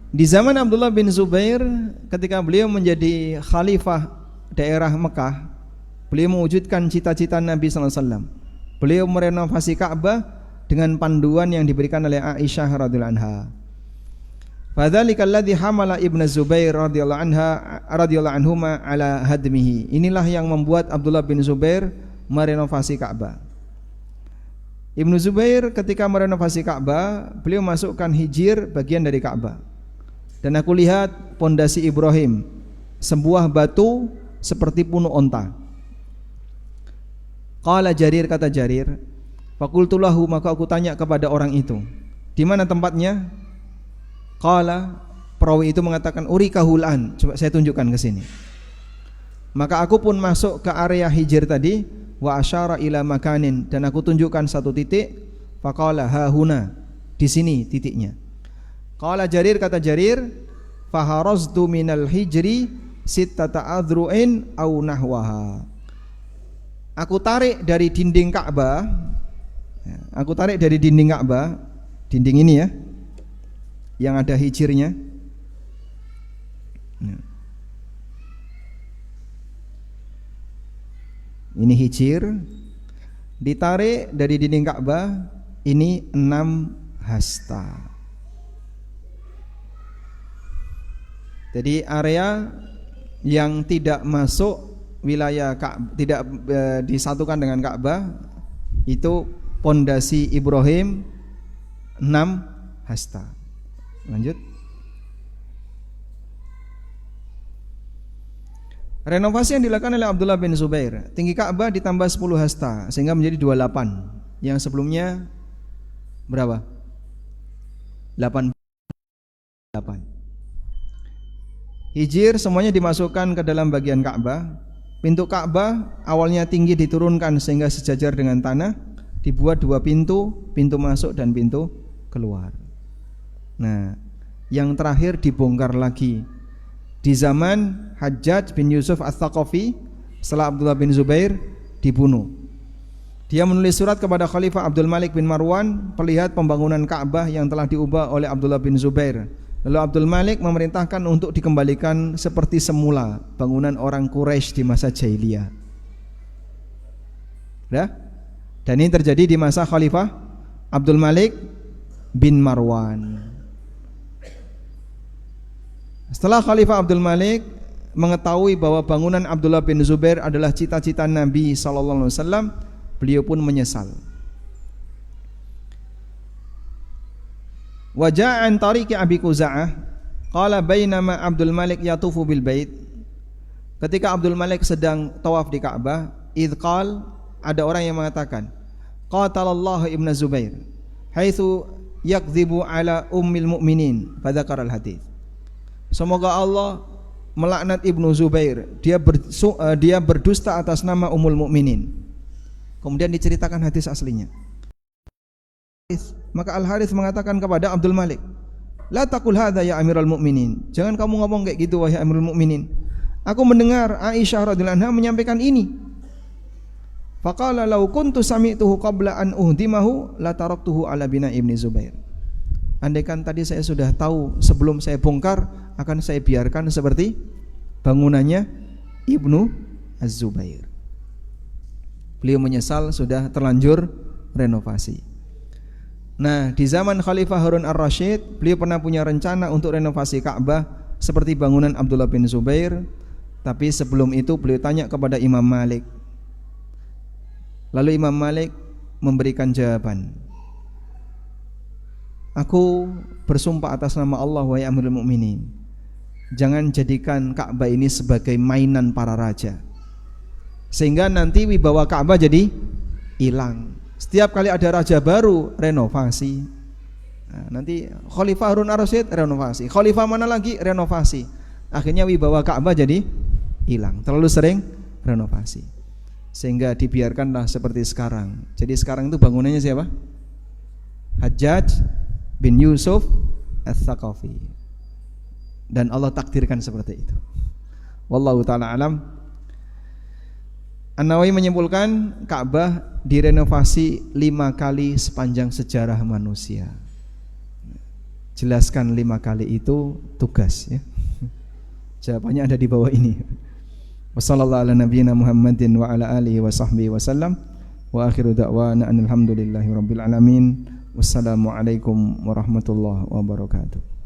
Di zaman Abdullah bin Zubair, ketika beliau menjadi khalifah daerah Mekah, beliau mewujudkan cita-cita Nabi sallallahu alaihi wasallam. Beliau merenovasi Ka'bah dengan panduan yang diberikan oleh Aisyah radhiyallahu anha. Fadzalika alladzi hamala Ibnu Zubair radhiyallahu anhuma ala hadmihi. Inilah yang membuat Abdullah bin Zubair merenovasi Ka'bah. Ibnu Zubair ketika merenovasi Ka'bah, beliau masukkan hijir bagian dari Ka'bah. Dan aku lihat pondasi Ibrahim, sebuah batu seperti punuh onta. Qala Jarir, kata Jarir, faqultu lahu, maka aku tanya kepada orang itu, di mana tempatnya? Qala, perawi itu mengatakan, urikahul an, coba saya tunjukkan ke sini. Maka aku pun masuk ke area hijir tadi, wa asyara ila makanin, dan aku tunjukkan satu titik. Faqala ha huna, di sini titiknya. Qala Jarir, kata Jarir, faharaztu minal hijri sittata adru'in au nahwaha. Aku tarik dari dinding Ka'bah. Aku tarik dari dinding Ka'bah, dinding ini ya, yang ada hijirnya. Ini hijir, ditarik dari dinding Ka'bah ini 6 hasta. Jadi area yang tidak masuk wilayah Ka'bah, tidak disatukan dengan Ka'bah, itu pondasi Ibrahim 6 hasta. Lanjut. Renovasi yang dilakukan oleh Abdullah bin Zubair, tinggi Ka'bah ditambah 10 hasta sehingga menjadi 28. Yang sebelumnya berapa? 8. Hijir semuanya dimasukkan ke dalam bagian Ka'bah. Pintu Ka'bah awalnya tinggi diturunkan sehingga sejajar dengan tanah. Dibuat 2 pintu, pintu masuk dan pintu keluar. Nah, yang terakhir dibongkar lagi di zaman Hajjaj bin Yusuf Ats-Tsaqafi setelah Abdullah bin Zubair dibunuh. Dia menulis surat kepada Khalifah Abdul Malik bin Marwan perlihat pembangunan Ka'bah yang telah diubah oleh Abdullah bin Zubair. Lalu Abdul Malik memerintahkan untuk dikembalikan seperti semula, bangunan orang Quraisy di masa jahiliyah. Ya? Dan ini terjadi di masa Khalifah Abdul Malik bin Marwan. Setelah Khalifah Abdul Malik mengetahui bahwa bangunan Abdullah bin Zubair adalah cita-cita Nabi SAW, beliau pun menyesal. Waja'an tariqi Abi Quza'ah qala bainama Abdul Malik yatufu bil bait. Ketika Abdul Malik sedang tawaf di Ka'bah, idh qal, ada orang yang mengatakan, qatalallahu Ibnu Zubair haitsu yakdzibu ala ummil mu'minin, fadzakara al hadits. semoga Allah melaknat Ibnu Zubair, dia berdusta atas nama Ummul Mukminin. Kemudian diceritakan hadis aslinya. Maka Al-Harits mengatakan kepada Abdul Malik, la taqul hadza ya Amirul Mukminin, jangan kamu ngomong kayak gitu wahai Amirul Mukminin. Aku mendengar Aisyah radhiyallahu anha menyampaikan ini. Faqala law kuntu sami'tuhu qabla an uhdimahu la taraktuhu ala bina Ibnu Zubair. Andaikan tadi saya sudah tahu sebelum saya bongkar, akan saya biarkan seperti bangunannya Ibnu Az-Zubair. Beliau menyesal sudah terlanjur renovasi. Nah, di zaman Khalifah Harun Ar-Rasyid, beliau pernah punya rencana untuk renovasi Ka'bah seperti bangunan Abdullah bin Zubair. Tapi sebelum itu beliau tanya kepada Imam Malik. Lalu Imam Malik memberikan jawaban. Aku bersumpah atas nama Allah wahai Amirul Mukminin, jangan jadikan Ka'bah ini sebagai mainan para raja, sehingga nanti wibawa Ka'bah jadi hilang. Setiap kali ada raja baru renovasi. Nah, nanti Khalifah Harun Ar-Rasyid renovasi, Khalifah mana lagi renovasi. Akhirnya wibawa Ka'bah jadi hilang. Terlalu sering renovasi. Sehingga dibiarkanlah seperti sekarang. Jadi sekarang itu bangunannya siapa? Hajjaj bin Yusuf Ats-Tsaqafi. Dan Allah takdirkan seperti itu. Wallahu ta'ala alam. An-Nawawi menyimpulkan Ka'bah direnovasi 5 kali sepanjang sejarah manusia. Jelaskan 5 kali itu tugas ya. Jawabannya ada di bawah ini. Wassallallahu ala nabiyyina Muhammadin wa ala alihi wa sahbihi wa sallam. Wa akhiru da'wana alhamdulillahi rabbil alamin. Wassalamualaikum warahmatullahi wabarakatuh.